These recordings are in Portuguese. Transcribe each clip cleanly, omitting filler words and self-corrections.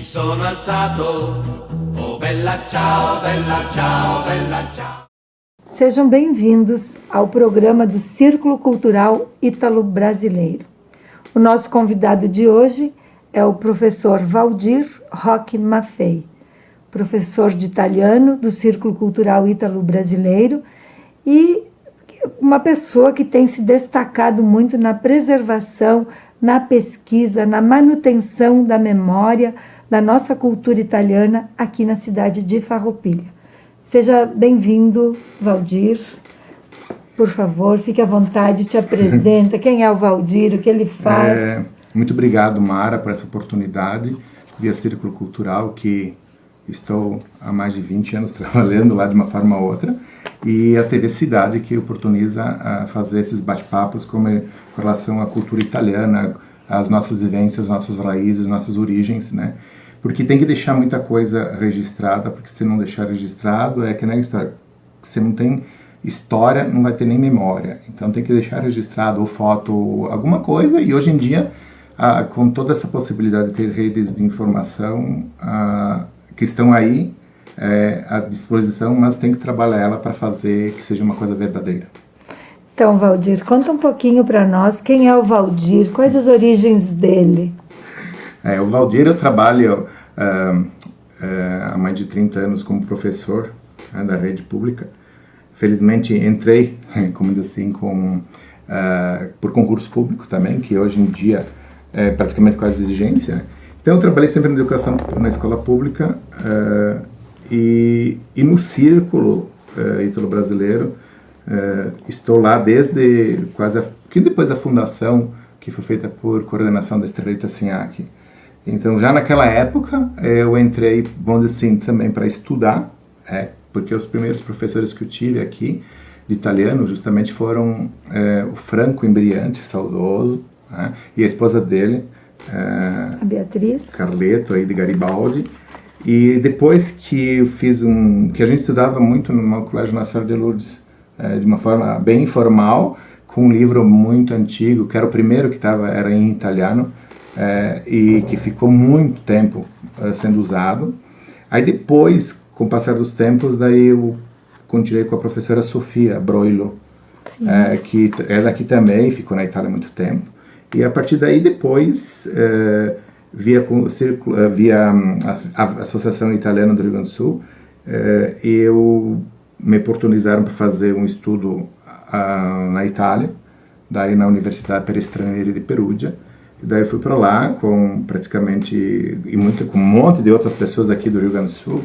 sono alzato, oh bella ciao, bella ciao, bella ciao. Sejam bem-vindos ao programa do Círculo Cultural Ítalo-Brasileiro. O nosso convidado de hoje é o professor Valdir Roque Maffei, professor de italiano do Círculo Cultural Ítalo-Brasileiro e uma pessoa que tem se destacado muito na preservação, na pesquisa, na manutenção da memória da nossa cultura italiana aqui na cidade de Farroupilha. Seja bem-vindo, Valdir. Por favor, fique à vontade, te apresenta. Quem é o Valdir, o que ele faz? Muito obrigado, Mara, por essa oportunidade via Círculo Cultural, que estou há mais de 20 anos trabalhando lá de uma forma ou outra, e a TV Cidade, que oportuniza a fazer esses bate-papos com relação à cultura italiana, às nossas vivências, nossas raízes, nossas origens, né? Porque tem que deixar muita coisa registrada, porque se não deixar registrado, é que nem a história. Se não tem história, não vai ter nem memória. Então tem que deixar registrado, ou foto, ou alguma coisa. E hoje em dia, com toda essa possibilidade de ter redes de informação que estão aí à disposição, mas tem que trabalhar ela para fazer que seja uma coisa verdadeira. Então, Valdir, conta um pouquinho para nós quem é o Valdir, quais as origens dele? O Valdir, eu trabalho há mais de 30 anos como professor da rede pública. Felizmente entrei, como diz assim, por concurso público também, que hoje em dia é praticamente quase exigência. Então eu trabalhei sempre na educação, na escola pública e no Círculo Ítalo-Brasileiro. Estou lá desde quase que depois da fundação, que foi feita por coordenação da Estrelita Sinhac. Então, já naquela época, eu entrei, vamos dizer assim, também para estudar, porque os primeiros professores que eu tive aqui, de italiano, justamente foram o Franco Imbriante, saudoso, e a esposa dele, a Beatriz Carleto, aí de Garibaldi. E depois que eu fiz que a gente estudava muito no Colégio Nacional de Lourdes, de uma forma bem informal, com um livro muito antigo, que era o primeiro que era em italiano, e que ficou muito tempo sendo usado. Aí depois, com o passar dos tempos, daí eu continuei com a professora Sofia Broilo, que é daqui também, ficou na Itália há muito tempo. E a partir daí, depois, via a Associação Italiana do Rio Grande do Sul, me oportunizaram para fazer um estudo na Itália, daí na Universidade per Stranieri de Perugia. E daí eu fui para lá com com um monte de outras pessoas aqui do Rio Grande do Sul.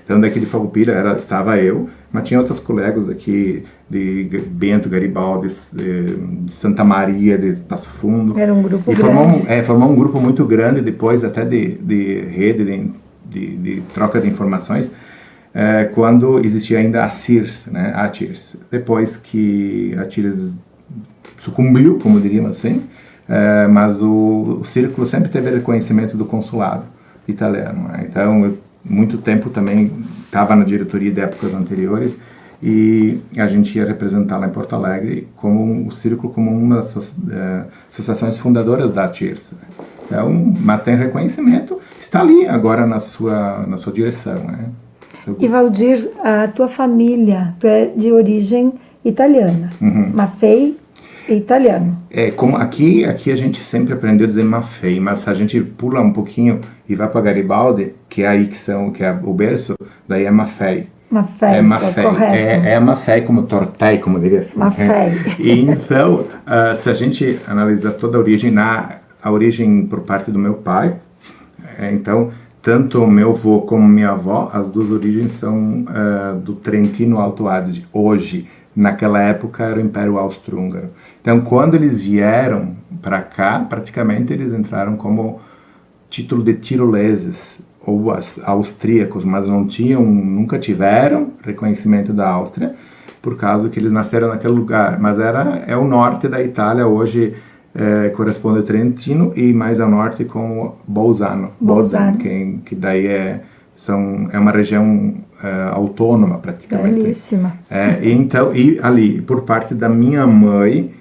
Então daqui de Farroupilha estava eu, mas tinha outros colegas aqui de Bento, Garibaldi, de Santa Maria, de Passo Fundo. Era um grupo grande. Formou um grupo muito grande depois até de rede, de troca de informações, quando existia ainda a CIRS, né? A CIRS. Depois que a CIRS sucumbiu, como diríamos assim, mas o Círculo sempre teve reconhecimento do consulado italiano, né? Então, eu, muito tempo também estava na diretoria de épocas anteriores e a gente ia representar lá em Porto Alegre como o Círculo como uma das associações fundadoras da CIRS. Então, mas tem reconhecimento, está ali agora na sua direção, né? E Valdir, a tua família, tu é de origem italiana, Maffei é italiano. Como aqui a gente sempre aprendeu a dizer Maffei, mas se a gente pula um pouquinho e vai para Garibaldi, que é aí que é o berço, daí é Maffei. Maffei, Maffei. Correto. É Maffei como tortei, como diria assim. Maffei. E então, se a gente analisar toda a origem por parte do meu pai, então, tanto meu avô como minha avó, as duas origens são do Trentino Alto Adige. Hoje, naquela época, era o Império Austro-Húngaro. Então, quando eles vieram para cá, praticamente eles entraram como título de tiroleses ou austríacos, mas nunca tiveram reconhecimento da Áustria, por causa que eles nasceram naquele lugar. Mas é o norte da Itália, hoje corresponde a Trentino, e mais ao norte com Bolzano, que daí é uma região autônoma praticamente. Belíssima. E ali, por parte da minha mãe,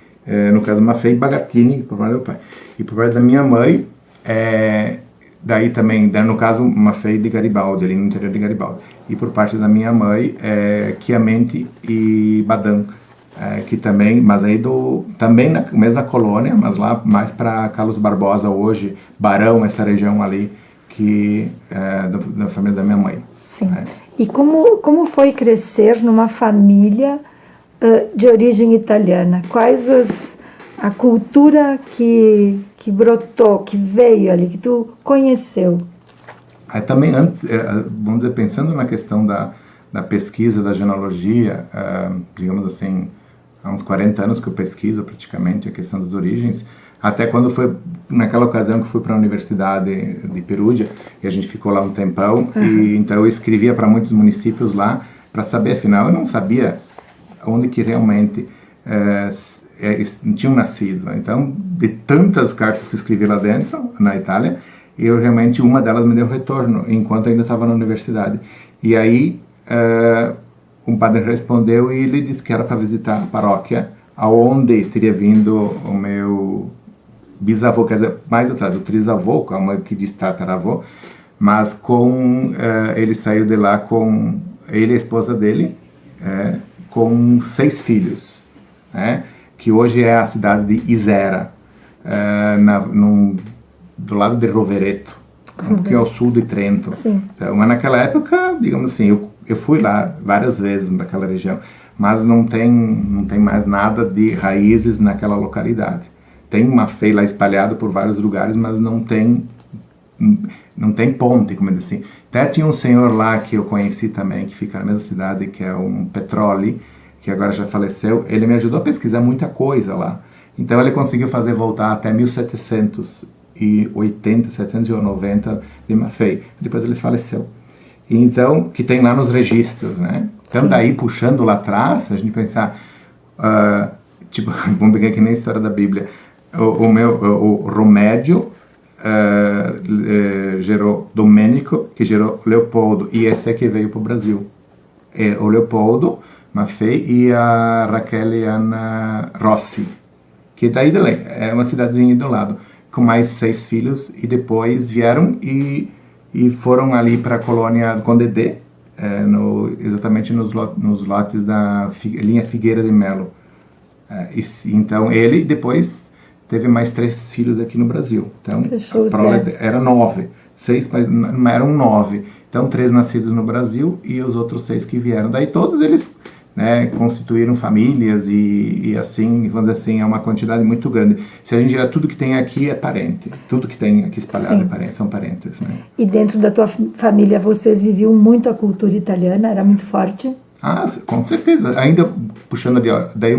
no caso Maffei Bagatini, por parte do meu pai, e por parte da minha mãe, daí também, no caso, Maffei de Garibaldi, ali no interior de Garibaldi. E por parte da minha mãe, Chiamente e Badan, que também, mas aí também na mesma colônia, mas lá mais para Carlos Barbosa hoje, Barão, essa região ali, que da família da minha mãe. Sim. E como foi crescer numa família de origem italiana? Quais a cultura que brotou, que veio ali, que tu conheceu? Aí também, antes, vamos dizer, pensando na questão da pesquisa, da genealogia, digamos assim, há uns 40 anos que eu pesquiso praticamente a questão das origens, até quando foi, naquela ocasião que fui para a Universidade de Perugia, e a gente ficou lá um tempão, e então eu escrevia para muitos municípios lá, para saber, afinal, eu não sabia onde que realmente tinham nascido. Então, de tantas cartas que eu escrevi lá dentro, na Itália, eu realmente, uma delas me deu retorno, enquanto ainda estava na universidade. E aí, um padre respondeu e ele disse que era para visitar a paróquia, aonde teria vindo o meu bisavô, quer dizer, mais atrás, o trisavô, como que diz tataravô, mas ele saiu de lá com ele e a esposa dele, com 6 filhos, que hoje é a cidade de Isera, do lado de Rovereto, um pouquinho ao sul de Trento. Sim. Então, mas naquela época, digamos assim, eu fui lá várias vezes naquela região, mas não tem mais nada de raízes naquela localidade. Tem uma feira lá espalhada por vários lugares, mas não tem ponte, como eu disse assim. Até tinha um senhor lá que eu conheci também, que fica na mesma cidade, que é um Petroli, que agora já faleceu. Ele me ajudou a pesquisar muita coisa lá. Então ele conseguiu fazer voltar até 1780, 790 de Maffei. Depois ele faleceu. Então, que tem lá nos registros, né? Então, daí, puxando lá atrás, a gente pensar, tipo, vamos pegar que nem a história da Bíblia. O Romédio gerou Domênico, que gerou Leopoldo, e esse é que veio para o Brasil. O Leopoldo, Maffei e a Raqueliana Rossi, que daí é uma cidadezinha do lado, com mais 6 filhos, e depois vieram e foram ali para a colônia Condé, exatamente nos lotes da linha Figueira de Melo. Então ele depois teve mais 3 filhos aqui no Brasil. Então fechou os era 9, 6, mas não eram 9. Então 3 nascidos no Brasil e os outros 6 que vieram. Daí todos eles, né, constituíram famílias e assim, vamos dizer assim, é uma quantidade muito grande. Se a gente tirar tudo que tem aqui é parente, tudo que tem aqui espalhado são parentes, né? E dentro da tua família vocês viviam muito a cultura italiana, era muito forte? Com certeza. Ainda puxando ali, daí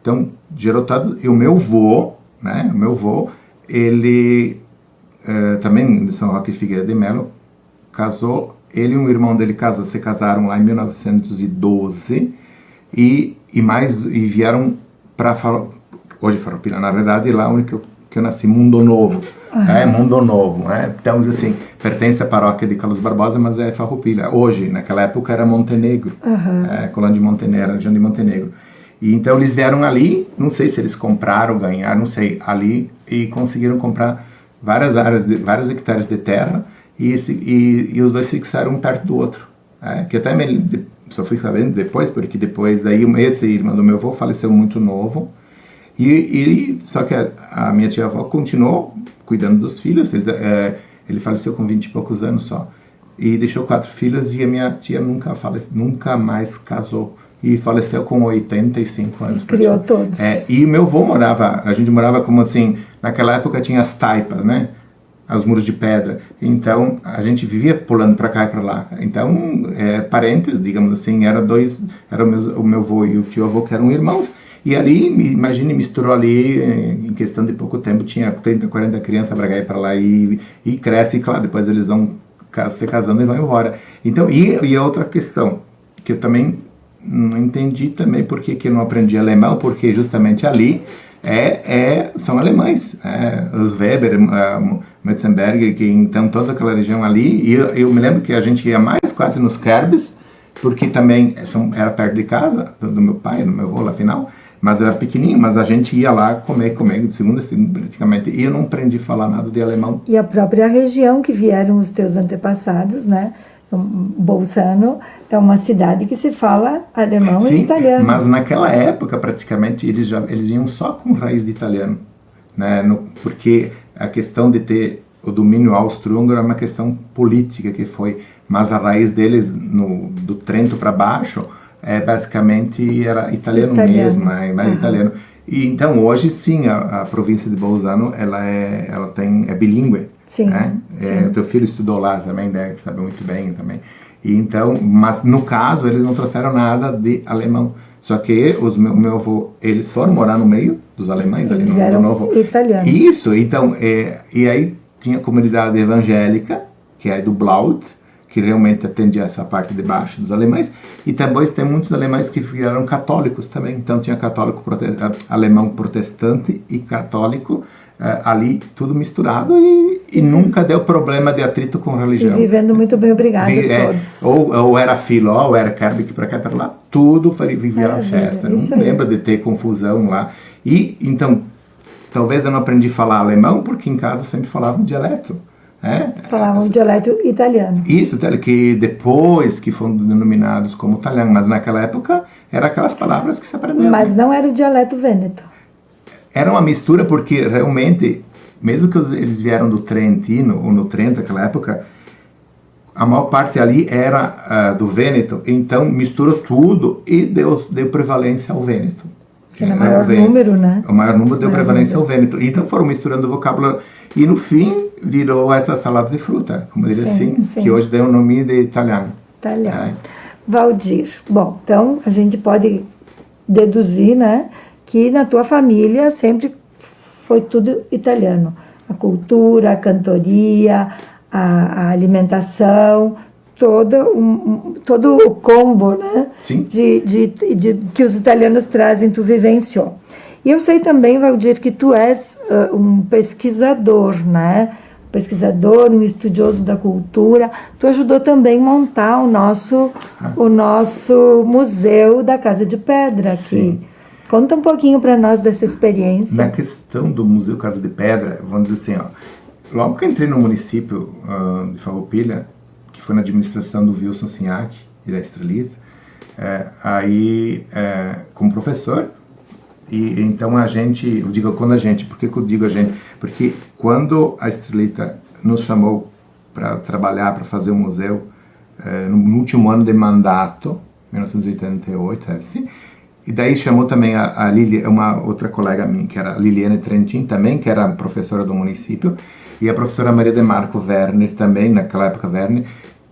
então gerou todos, e o meu avô, né? O meu avô, ele também de São Roque de Figueira de Melo, casou. Ele e um irmão dele se casaram lá em 1912 e vieram para hoje Farroupilha, na verdade lá onde que eu nasci, Mundo Novo. Mundo Novo, então assim, pertence à paróquia de Carlos Barbosa, mas é Farroupilha. Hoje, naquela época era Montenegro, colônia de Montenegro, região de Montenegro. E então eles vieram ali, não sei se eles compraram, ganharam, não sei, ali, e conseguiram comprar vários hectares de terra. E os dois se fixaram um perto do outro, que até só fui sabendo depois, porque depois daí esse irmão do meu avô faleceu muito novo, só que a minha tia-avó continuou cuidando dos filhos. Ele faleceu com 20 e poucos anos só, e deixou 4 filhos, e a minha tia nunca mais casou, e faleceu com 85 anos. Criou todos. E meu avô a gente morava como assim, naquela época tinha as taipas, né? Os muros de pedra, então a gente vivia pulando para cá e para lá. Então parentes, digamos assim, era o meu avô e o tio-avô, que eram irmãos, e ali, imagine, misturou ali, em questão de pouco tempo, tinha 30, 40 crianças para cá e para lá, e cresce, e claro, depois eles vão se casando e vão embora. Então, e a outra questão, que eu também não entendi também por que eu não aprendi alemão, porque justamente ali são alemães, os Weber, Metzenberger, que então toda aquela região ali, e eu me lembro que a gente ia mais quase nos Kerbs, porque também era perto de casa, do meu pai, do meu avô lá afinal, mas era pequenininho, mas a gente ia lá comer, de segunda a segunda praticamente, e eu não aprendi a falar nada de alemão. E a própria região que vieram os teus antepassados, né? Bolzano é uma cidade que se fala alemão Sim, e italiano. mas naquela época praticamente eles vinham só com raiz de italiano, né? Porque a questão de ter o domínio austro-húngaro é uma questão política que foi, mas a raiz deles do Trento para baixo basicamente era italiano mesmo, italiano. E então hoje sim a província de Bolzano ela é bilíngue. Sim, né? sim. O teu filho estudou lá também, deve saber muito bem também. E então, mas no caso eles não trouxeram nada de alemão. Só que meu avô, eles foram morar no meio dos alemães Eles ali eram no Novo. italianos. Isso, então, e aí tinha a comunidade evangélica, que é do Blaut, que realmente atendia essa parte de baixo dos alemães, e depois tem muitos alemães que viraram católicos também. Então tinha católico alemão protestante e católico ali tudo misturado e nunca deu problema de atrito com religião. E vivendo muito bem, obrigado a todos. Ou era filó, ou era Kerbeck para cá e para lá, tudo vivia a festa. Não lembro de ter confusão lá. E então, talvez eu não aprendi a falar alemão porque em casa sempre falava um dialeto. Falavam dialeto italiano. Isso, que depois que foram denominados como italiano, mas naquela época eram aquelas palavras que se aprenderam. Mas não era o dialeto vêneto. Era uma mistura porque realmente, mesmo que eles vieram do Trentino, ou no Trento naquela época, a maior parte ali era do Vêneto, então misturou tudo e deu prevalência ao Vêneto. Que era o maior número, né? O maior número deu prevalência ao Vêneto. Então foram misturando o vocabulário. E no fim virou essa salada de fruta, como diria assim, que hoje deu o nome de italiano. Valdir. Bom, então a gente pode deduzir, né, que na tua família sempre foi tudo italiano. A cultura, a cantoria, a alimentação, todo o combo, né, que os italianos trazem, tu vivenciou. E eu sei também, Valdir, que tu és um pesquisador, né? Pesquisador, um estudioso da cultura. Tu ajudou também a montar o nosso museu da Casa de Pedra aqui. Conta um pouquinho para nós dessa experiência. Na questão do Museu Casa de Pedra, vamos dizer assim, logo que eu entrei no município de Farroupilha, que foi na administração do Wilson Signac e da Estrelita, como professor, e então eu digo quando a gente, por que eu digo a gente? Porque quando a Estrelita nos chamou para trabalhar, para fazer o museu, no último ano de mandato, 1988, assim, e daí chamou também a Lili, uma outra colega minha, que era a Liliane Trentin também, que era professora do município, e a professora Maria de Marco Werner também, naquela época Werner,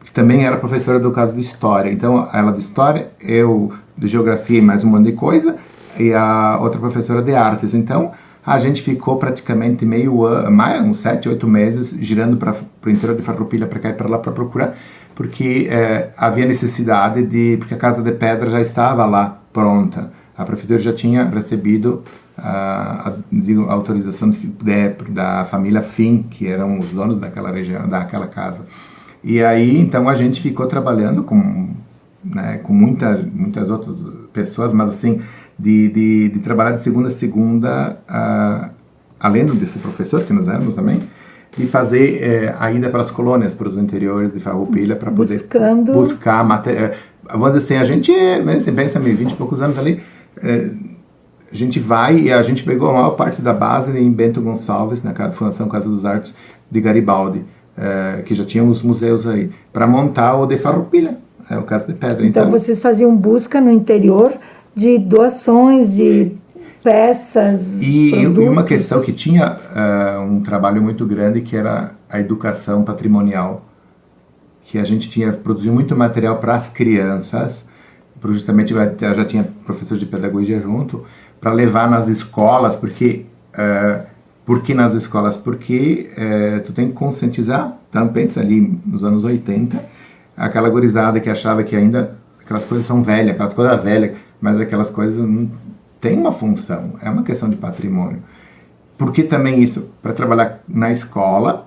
que também era professora do caso de História. Então, ela de História, eu de Geografia e mais um monte de coisa, e a outra professora de Artes. Então, a gente ficou praticamente uns 7, 8 meses, girando para o interior de Farroupilha, para cá e para lá, para procurar, porque havia necessidade porque a Casa de Pedra já estava lá, pronta. A prefeitura já tinha recebido a autorização da família Fim, que eram os donos daquela região, daquela casa. E aí, então, a gente ficou trabalhando com muitas outras pessoas, mas assim, de trabalhar de segunda a segunda, além desse professor, que nós éramos também, de fazer a ida para as colônias, para os interiores de Farroupilha, para poder buscar matéria. Vamos dizer assim, a gente, você pensa, 20 e poucos anos ali, a gente vai e a gente pegou a maior parte da base em Bento Gonçalves, na Fundação Casa das Artes de Garibaldi, que já tinha os museus aí, para montar o de Farroupilha, o Casa de Pedra. Então vocês faziam busca no interior de doações de peças, e uma questão que tinha um trabalho muito grande, que era a educação patrimonial, que a gente produziu muito material para as crianças, justamente já tinha professor de pedagogia junto, para levar nas escolas, porque nas escolas? Porque tu tem que conscientizar, então pensa ali nos anos 80, aquela gurizada que achava que ainda aquelas coisas são velhas, aquelas coisas velhas, mas aquelas coisas não têm uma função, é uma questão de patrimônio. Porque também isso, para trabalhar na escola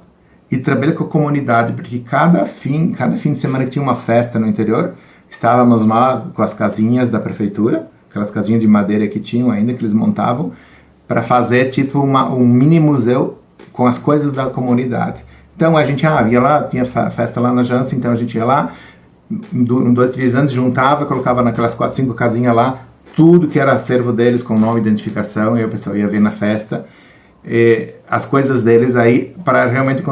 e trabalhar com a comunidade, porque cada fim de semana que tinha uma festa no interior, estávamos lá com as casinhas da prefeitura, aquelas casinhas de madeira que tinham ainda, que eles montavam, para fazer tipo um mini museu com as coisas da comunidade. Então a gente ia lá, tinha festa lá na Janssen, então a gente ia lá, 2, 3 anos, juntava, colocava naquelas 4, 5 casinhas lá, tudo que era acervo deles com nome e identificação, e o pessoal ia ver na festa, as coisas deles aí, para realmente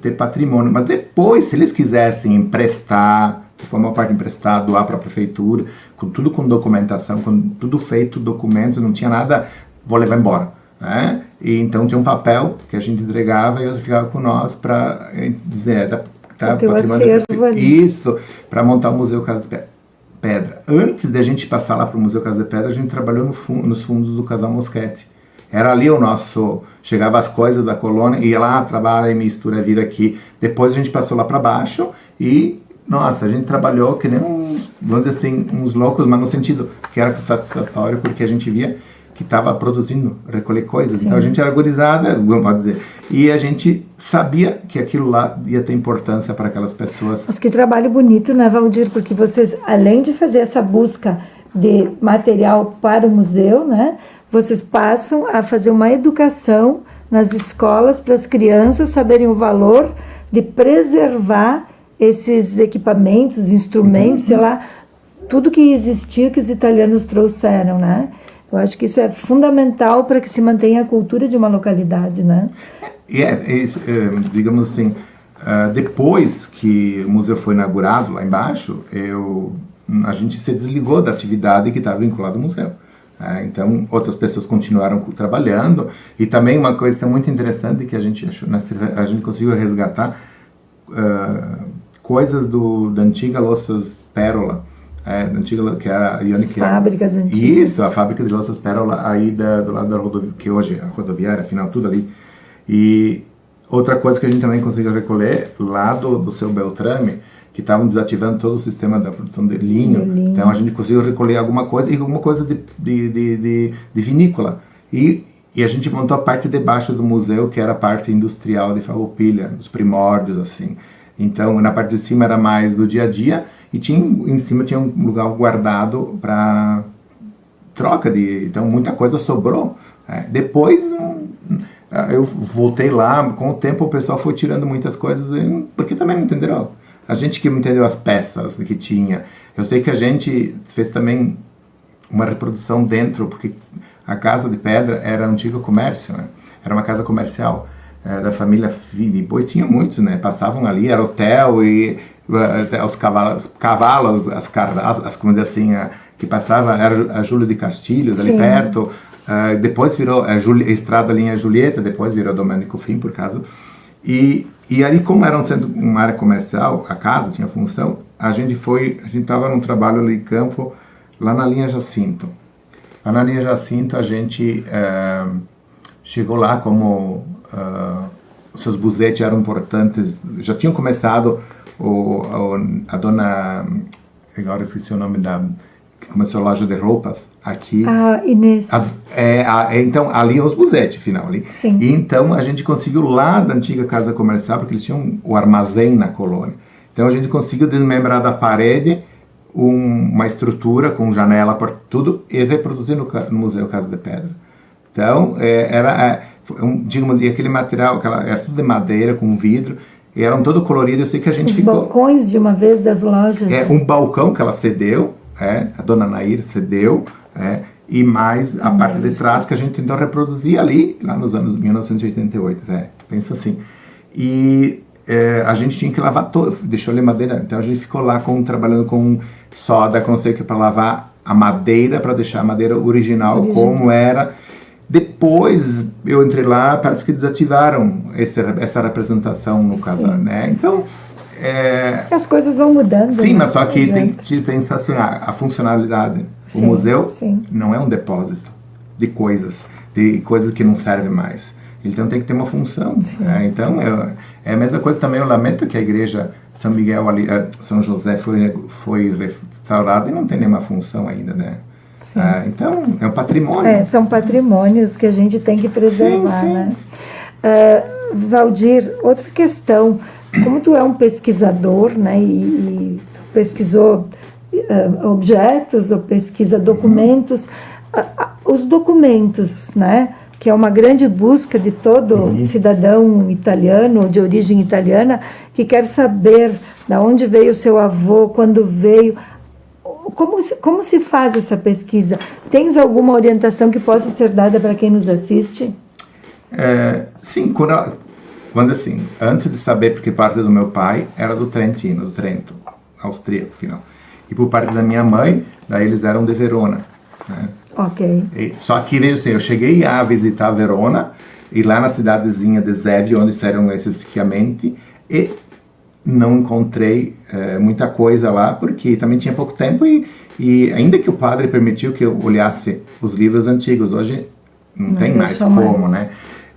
ter patrimônio. Mas depois, se eles quisessem emprestar, de forma parte emprestar, doar para a prefeitura, tudo com documentação, com tudo feito, documentos, não tinha nada, vou levar embora. Né? E então tinha um papel que a gente entregava e eu ficava com nós para dizer, tá patrimônio, isso, para montar o Museu Casa de Pedra. Antes de a gente passar lá para o Museu Casa de Pedra, a gente trabalhou nos fundos do Casal Moschetti. Era ali o nosso, chegava as coisas da colônia, ia lá, trabalha e mistura, vira aqui. Depois a gente passou lá para baixo e, nossa, a gente trabalhou que nem vamos dizer assim, uns loucos, mas no sentido que era satisfatório, porque a gente via que estava produzindo, recolher coisas. Sim. Então a gente era gurizada, vamos dizer, e a gente sabia que aquilo lá ia ter importância para aquelas pessoas. Mas que trabalho bonito, né, Valdir? Porque vocês, além de fazer essa busca de material para o museu, né, vocês passam a fazer uma educação nas escolas para as crianças saberem o valor de preservar esses equipamentos, instrumentos, sei lá, tudo que existia que os italianos trouxeram, né? Eu acho que isso é fundamental para que se mantenha a cultura de uma localidade, né? Digamos assim, depois que o museu foi inaugurado lá embaixo, a gente se desligou da atividade que estava vinculada ao museu. Então, outras pessoas continuaram trabalhando. E também uma coisa muito interessante que a gente achou, a gente conseguiu resgatar coisas da antiga Louças Pérola. Que era as fábricas antigas. Isso, a fábrica de louças Pérola aí do lado da rodovia, que hoje é a rodoviária, afinal, tudo ali. E outra coisa que a gente também conseguiu recolher lá do seu Beltrame, que estavam desativando todo o sistema da produção de linho. Então a gente conseguiu recolher alguma coisa, e alguma coisa de vinícola. E a gente montou a parte de baixo do museu, que era a parte industrial de Farroupilha, dos primórdios, assim. Então, na parte de cima era mais do dia a dia, e em cima tinha um lugar guardado para troca então muita coisa sobrou. Depois eu voltei lá, com o tempo o pessoal foi tirando muitas coisas, porque também não entenderam. A gente que não entendeu as peças que tinha. Eu sei que a gente fez também uma reprodução dentro, porque a Casa de Pedra era um antigo comércio, né? Era uma casa comercial da família Fini. Depois tinha muitos, né? Passavam ali, era hotel e os cavalos, como dizer assim, que passava, era a Júlio de Castilhos, ali perto. Depois virou a Estrada Linha Julieta, depois virou Domênico Fim, por causa. E ali, como era uma área comercial, a casa tinha função, a gente estava num trabalho ali em campo, lá na linha Jacinto. Lá na linha Jacinto, a gente chegou lá como os seus buzetes eram importantes, já tinham começado, a dona, agora esqueci o nome que começou a loja de roupas aqui. Inês. Então, ali os buzetes, final ali. Sim. E então a gente conseguiu lá da antiga casa comercial, porque eles tinham o armazém na colônia. Então a gente conseguiu desmembrar da parede uma estrutura com janela por tudo e reproduzir no Museu Casa de Pedra. Então, digamos, e aquele material, era tudo de madeira, com vidro, e eram todo colorido. Eu sei que a gente ficou... Os balcões de uma vez das lojas. Um balcão que ela cedeu, a dona Nair cedeu, e mais a parte de trás que a gente tentou reproduzir ali, lá nos anos 1988, pensa assim. E a gente tinha que lavar deixou ali madeira, então a gente ficou lá trabalhando com soda, com não sei o que, para lavar a madeira, para deixar a madeira original como era. Depois eu entrei lá, parece que desativaram essa representação no casal, né? Então... As coisas vão mudando. Sim, mas só que tem que pensar assim, a funcionalidade. O museu não é um depósito de coisas que não servem mais. Então tem que ter uma função. Então é a mesma coisa também. Eu lamento que a igreja São Miguel ali, São José foi restaurada e não tem nenhuma função ainda, né? Então é um patrimônio. São patrimônios que a gente tem que preservar, né? Valdir, outra questão. Como tu é um pesquisador, né, e tu pesquisou objetos ou pesquisa documentos. Os documentos, né, que é uma grande busca de todo cidadão italiano, de origem italiana, que quer saber de onde veio o seu avô, quando veio. Como se faz essa pesquisa? Tens alguma orientação que possa ser dada para quem nos assiste? Sim, quando assim, antes de saber, porque parte do meu pai era do Trento, austríaco, final. E por parte da minha mãe, daí eles eram de Verona, né? Ok. Só que, veja assim, eu cheguei a visitar Verona, e lá na cidadezinha de Zevi, onde saíram esses Chiamenti, e não encontrei muita coisa lá, porque também tinha pouco tempo, e ainda que o padre permitiu que eu olhasse os livros antigos, hoje não tem mais como, né?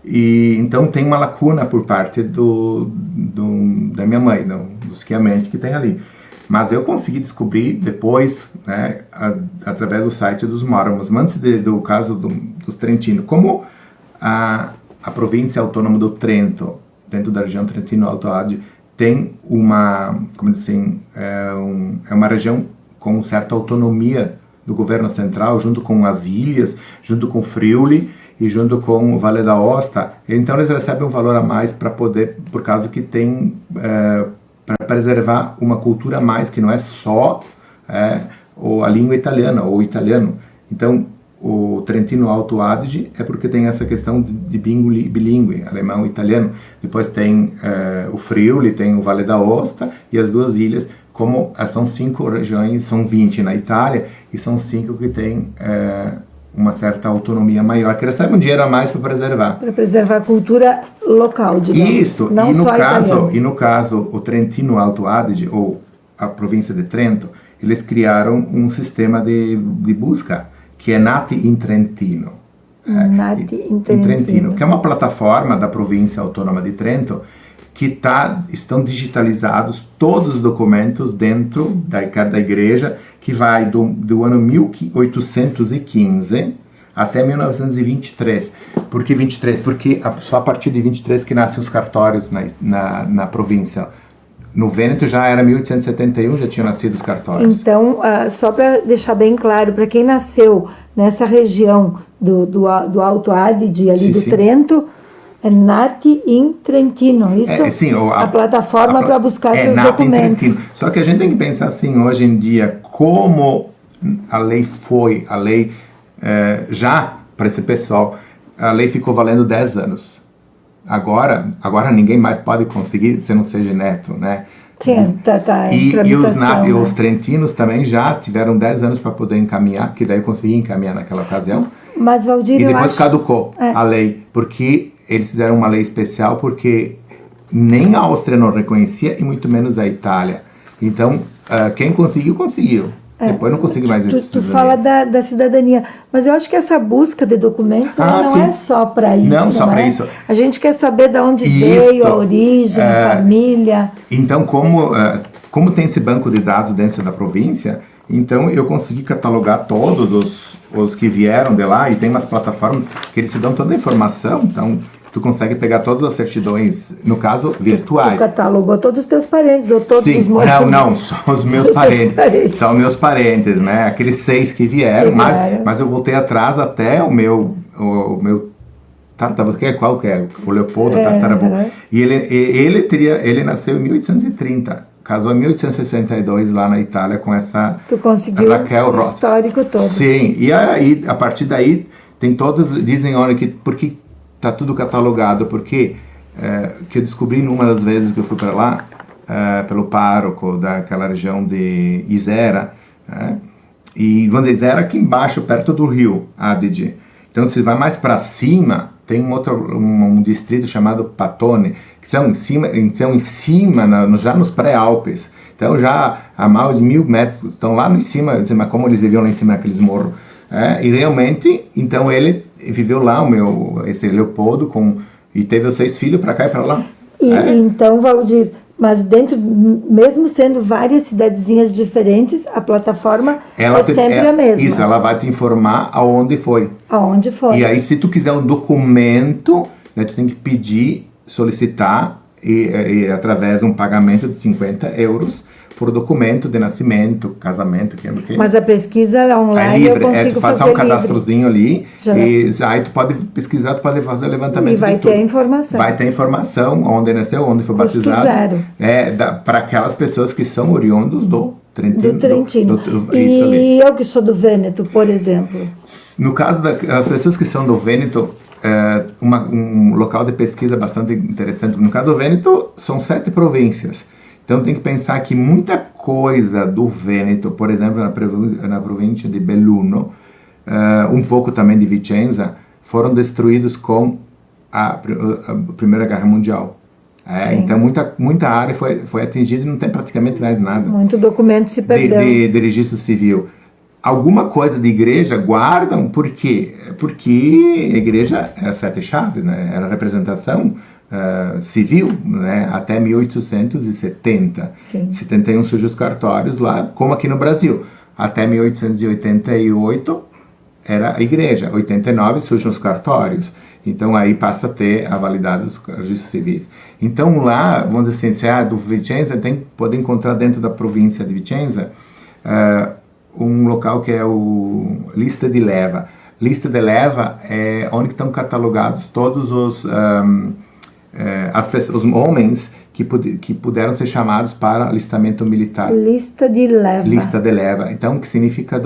E então tem uma lacuna por parte da minha mãe, dos Chiamenti que tem ali. Mas eu consegui descobrir depois, né, através do site dos Mormons, antes do caso dos Trentino, como a província autônoma do Trento, dentro da região Trentino-Alto Adige, tem uma, como assim, é uma região com certa autonomia do governo central, junto com as ilhas, junto com Friuli e junto com o Vale da Aosta. Então eles recebem um valor a mais para poder, por causa que tem para preservar uma cultura a mais, que não é só a língua italiana ou o italiano. Então o Trentino Alto Adige é porque tem essa questão de bilíngue, alemão e italiano. Depois tem o Friuli, tem o Vale da Aosta e as duas ilhas, como são 5 regiões, são 20 na Itália, e são 5 que têm uma certa autonomia maior, que recebem um dinheiro a mais para preservar. Para preservar a cultura local, digamos. Isso, não e no caso, o Trentino Alto Adige, ou a província de Trento, eles criaram um sistema de busca, que é Nati in Trentino. Nati in Trentino. Que é uma plataforma da província autônoma de Trento, que estão digitalizados todos os documentos dentro da igreja, que vai do ano 1815 até 1923. Por que 23? Porque só a partir de 23 que nascem os cartórios na província. No Vêneto já era 1871, já tinham nascido os cartórios. Então, só para deixar bem claro, para quem nasceu nessa região do Alto Adige, ali do Trento, é Nati in Trentino, isso? Sim, a plataforma para buscar seus Nati documentos. Só que a gente tem que pensar assim, hoje em dia, como a lei já, para esse pessoal, a lei ficou valendo 10 anos. Agora ninguém mais pode conseguir, se não seja neto, né? Sim, tá e os trentinos também já tiveram 10 anos para poder encaminhar, que daí eu consegui encaminhar naquela ocasião. Mas, Valdir, e depois caducou a lei, porque eles fizeram uma lei especial, porque nem a Áustria não reconhecia, e muito menos a Itália. Então, quem conseguiu. Depois não consegui mais essa cidadania. Tu fala da cidadania, mas eu acho que essa busca de documentos não é só para isso. Não só para isso. A gente quer saber de onde veio, a origem, a família. Então, como tem esse banco de dados dentro da província, então eu consegui catalogar todos os que vieram de lá, e tem umas plataformas que eles te dão toda a informação, então tu consegue pegar todas as certidões, no caso, virtuais. Tu catalogou todos os teus parentes, ou todos os mortos? Não, só os meus parentes. São meus parentes, né? Aqueles 6 que vieram, mas eu voltei atrás até o meu qual que é? O Leopoldo Tartaravô. E ele nasceu em 1830. Casou em 1862 lá na Itália com essa Tu conseguiu Raquel o histórico todo. Sim, e aí, a partir daí, tem todas, dizem, olha, porque tá tudo catalogado, porque que eu descobri numa das vezes que eu fui para lá, pelo pároco daquela região de Isera, e vamos dizer, Isera aqui embaixo, perto do rio Adige. Então, se vai mais para cima, tem um distrito chamado Patone, que são em cima já nos pré-Alpes. Então, já a mais de 1000 metros, estão lá em cima, mas como eles viviam lá em cima naqueles morros. E realmente, então ele viveu lá, esse Leopoldo, e teve os 6 filhos para cá e para lá. Então, Valdir, mas mesmo sendo várias cidadezinhas diferentes, a plataforma sempre a mesma. Isso, ela vai te informar aonde foi. Aonde foi. E aí, se tu quiser um documento, né, tu tem que solicitar e através de um pagamento de 50 euros por documento de nascimento, casamento, que é o que. Mas a pesquisa online livre, eu consigo tu faz fazer um cadastrozinho ali, e aí tu pode pesquisar, tu pode fazer levantamento e vai de tudo. ter informação. Vai ter informação, onde nasceu, onde foi Custo batizado. zero. Para aquelas pessoas que são oriundos do Trentino. Do Trentino. Isso ali. E eu que sou do Vêneto, por exemplo. No caso das pessoas que são do Vêneto, um local de pesquisa bastante interessante. No caso do Vêneto, são 7 províncias. Então tem que pensar que muita coisa do Vêneto, por exemplo, na província de Belluno, um pouco também de Vicenza, foram destruídos com a Primeira Guerra Mundial. Então muita área foi atingida e não tem praticamente mais nada. Muito documento se perdeu. De registro civil. Alguma coisa de igreja guardam, por quê? Porque a igreja era 7 chaves, né? Era representação civil, né? Até 1870. Sim. 71 surgiu os cartórios lá, como aqui no Brasil. Até 1888 era a igreja, 89 surgem os cartórios. Então aí passa a ter a validade dos registros civis. Então lá, vamos dizer assim, do Vicenza pode encontrar dentro da província de Vicenza um local que é o Lista de Leva. Lista de Leva é onde estão catalogados todos os homens que puderam ser chamados para alistamento militar. Lista de Leva. Lista de Leva. Então, que significa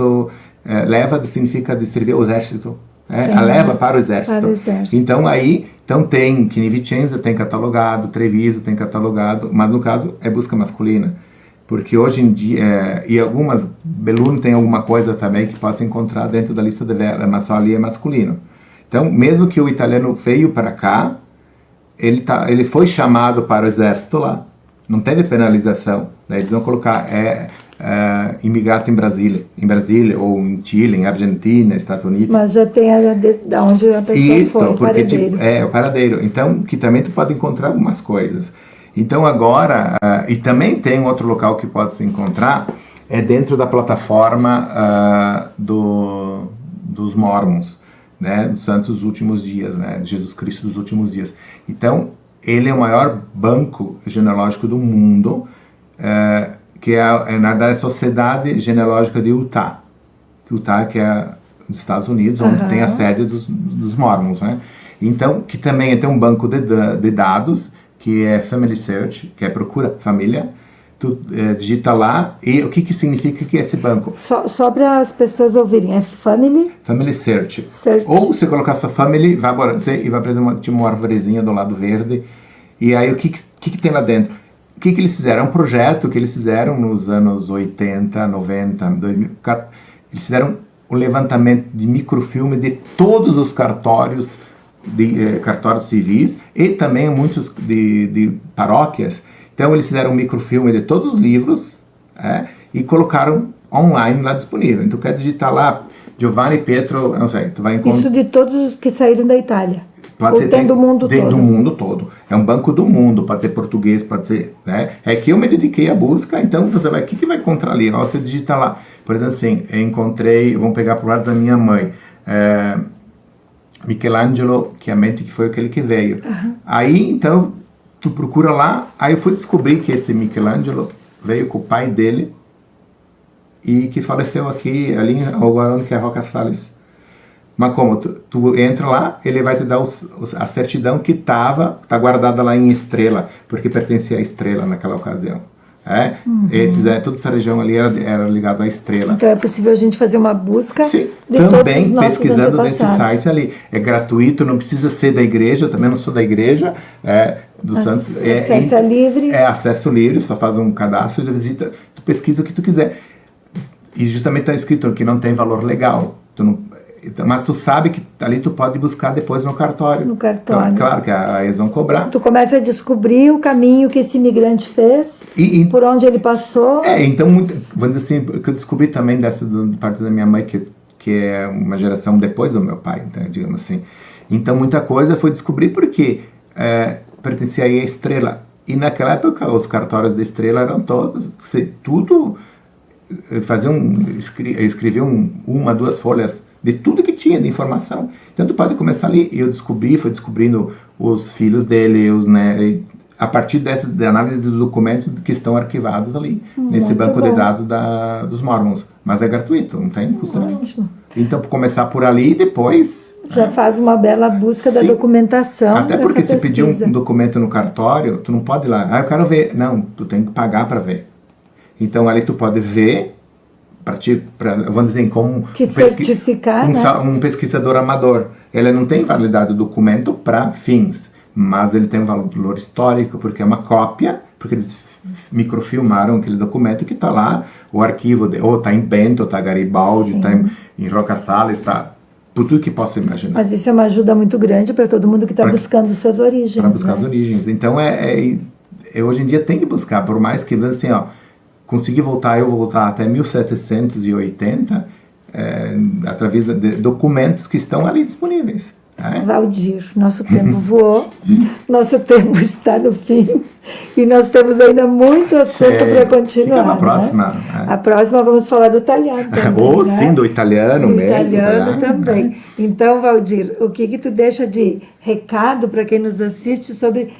leva significa de servir ao exército. A leva para o exército. Para o exército. Então tem, que em Vicenza tem catalogado, Treviso tem catalogado, mas no caso é busca masculina. Porque hoje em dia, e algumas, Belluno tem alguma coisa também que possa encontrar dentro da lista de leva, mas só ali é masculino. Então, mesmo que o italiano veio para cá, ele foi chamado para o exército lá. Não teve penalização. Daí eles vão colocar imigrante em Brasília, ou em Chile, em Argentina, Estados Unidos. Mas já tem da onde a pessoa foi, o paradeiro. O paradeiro. Então, que também tu pode encontrar algumas coisas. Então agora, e também tem outro local que pode se encontrar, é dentro da plataforma dos Mormons, né, dos Santos dos Últimos Dias, né, de Jesus Cristo dos Últimos Dias. Então, ele é o maior banco genealógico do mundo, que é na verdade a Sociedade Genealógica de Utah. Utah, que é dos Estados Unidos, onde tem a sede dos Mormons, né? Então, que também tem um banco de dados, que é Family Search, que é procura família. Tu digita lá, e o que significa que é esse banco? Só para as pessoas ouvirem, é Family Search. Ou você colocar sua family, vai aparecer uma arvorezinha do lado verde, e aí o que tem lá dentro? O que eles fizeram? É um projeto que eles fizeram nos anos 80, 90, 2000, eles fizeram um levantamento de microfilme de todos os cartórios, cartórios civis, e também muitos de paróquias. Então eles fizeram um microfilme de todos os livros e colocaram online lá disponível. Então quer digitar lá Giovanni Pietro, não sei, tu vai encontrar. Isso de todos os que saíram da Itália. Pode ser do mundo todo. Do mundo todo. É um banco do mundo, pode ser português, pode ser, né? É que eu me dediquei à busca, então você vai, o que vai encontrar ali? Você digita lá, por exemplo assim, eu encontrei, vamos pegar pro lado da minha mãe, Michelangelo Chiametti, que foi aquele que veio. Uhum. Aí, então, tu procura lá, aí eu fui descobrir que esse Michelangelo veio com o pai dele e que faleceu aqui, ali agora onde que é Roca Salles. Mas como? Tu entra lá, ele vai te dar a certidão que tá guardada lá em Estrela, porque pertencia à Estrela naquela ocasião. Uhum. Toda essa região ali era ligada à Estrela. Então é possível a gente fazer uma busca. Sim, de também todos os pesquisando nesse site ali. É gratuito, não precisa ser da igreja, eu também não sou da igreja, do Santos. Acesso é livre. É acesso livre, só faz um cadastro e visita, tu pesquisa o que tu quiser. E justamente está escrito que não tem valor legal. Mas tu sabe que ali tu pode buscar depois no cartório. No cartório. Claro que eles vão cobrar. Tu começa a descobrir o caminho que esse imigrante fez, por onde ele passou. Então, vamos dizer assim, o que eu descobri também da parte da minha mãe, que é uma geração depois do meu pai, então, digamos assim. Então, muita coisa foi descobrir porque pertencia aí à Estrela. E naquela época, os cartórios da Estrela eram todos, tudo, escrever uma, duas folhas de tudo que tinha de informação. Então tu pode começar ali, e eu fui descobrindo os filhos dele, a partir da análise dos documentos que estão arquivados ali, nesse banco de dados dos Mormons. Mas é gratuito, não tem custo nenhum. Ótimo. Então, começar por ali e depois... Já faz uma bela busca da Sim. documentação. Até porque se dessa pedir pesquisa. um documento no cartório, tu não pode ir lá, eu quero ver. Não, tu tem que pagar para ver. Então, ali tu pode ver, vamos dizer, como Te certificar, né? um pesquisador amador. Ele não tem validade do documento para fins, mas ele tem um valor histórico, porque é uma cópia, porque eles microfilmaram aquele documento que está lá, o arquivo, ou está em Bento, está Garibaldi, está em Roca Salles, está por tudo que possa imaginar. Mas isso é uma ajuda muito grande para todo mundo que está buscando suas origens. Para buscar as né? origens. Então, hoje em dia tem que buscar, por mais que, assim, ó, conseguir voltar, eu vou voltar até 1780, através de documentos que estão ali disponíveis. Valdir, nosso tempo voou, nosso tempo está no fim e nós temos ainda muito assunto para continuar. Fica na próxima. Né? A próxima vamos falar do italiano também. Ou né? sim, do italiano do mesmo. Italiano também. Então, Valdir, o que tu deixa de recado para quem nos assiste sobre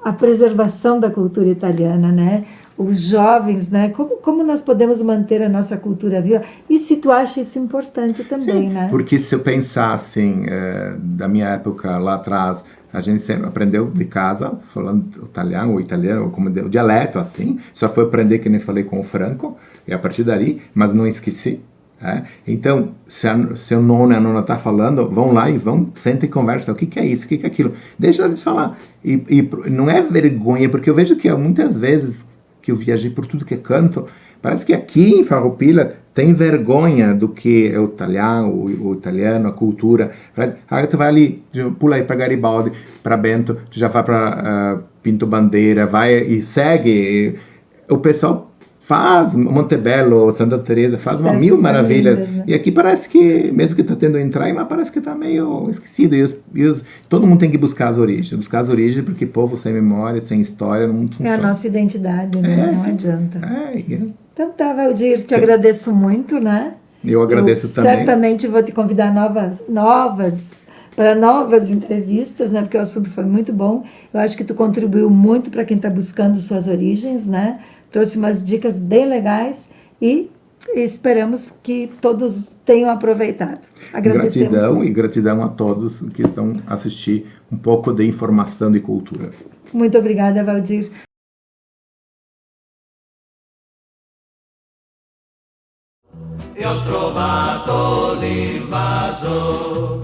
a preservação da cultura italiana, né? Os jovens, né? Como nós podemos manter a nossa cultura viva? E se tu acha isso importante também, Sim, né? porque se eu pensar assim, da minha época lá atrás, a gente sempre aprendeu de casa, falando italiano, ou como o dialeto, assim. Só foi aprender, que nem falei com o Franco, e a partir dali, mas não esqueci. Então, se o nono e a nona tá falando, vão lá e senta e conversa. O que é isso? O que é aquilo? Deixa eles falar. E não é vergonha, porque eu vejo que muitas vezes que eu viajei por tudo que é canto, parece que aqui em Farroupilha tem vergonha do que é o italiano, a cultura. Aí tu vai ali, pula aí para Garibaldi, para Bento, tu já vai para Pinto Bandeira, vai e segue. O pessoal faz Montebello, Santa Teresa, faz uma mil maravilhas. Lindas, né? E aqui parece que, mesmo que está tendo entrar, mas parece que está meio esquecido. Todo mundo tem que buscar as origens. Buscar as origens, porque povo sem memória, sem história, não funciona. É a nossa identidade, né? Não sim. adianta. É. Então tá, Valdir, te agradeço muito, né? Eu agradeço também. Certamente vou te convidar para novas entrevistas, né? Porque o assunto foi muito bom. Eu acho que tu contribuiu muito para quem está buscando suas origens, né? Trouxe umas dicas bem legais e esperamos que todos tenham aproveitado. Agradecemos. Gratidão a todos que estão a assistir um pouco de informação de cultura. Muito obrigada, Valdir. E ho trovato l'invaso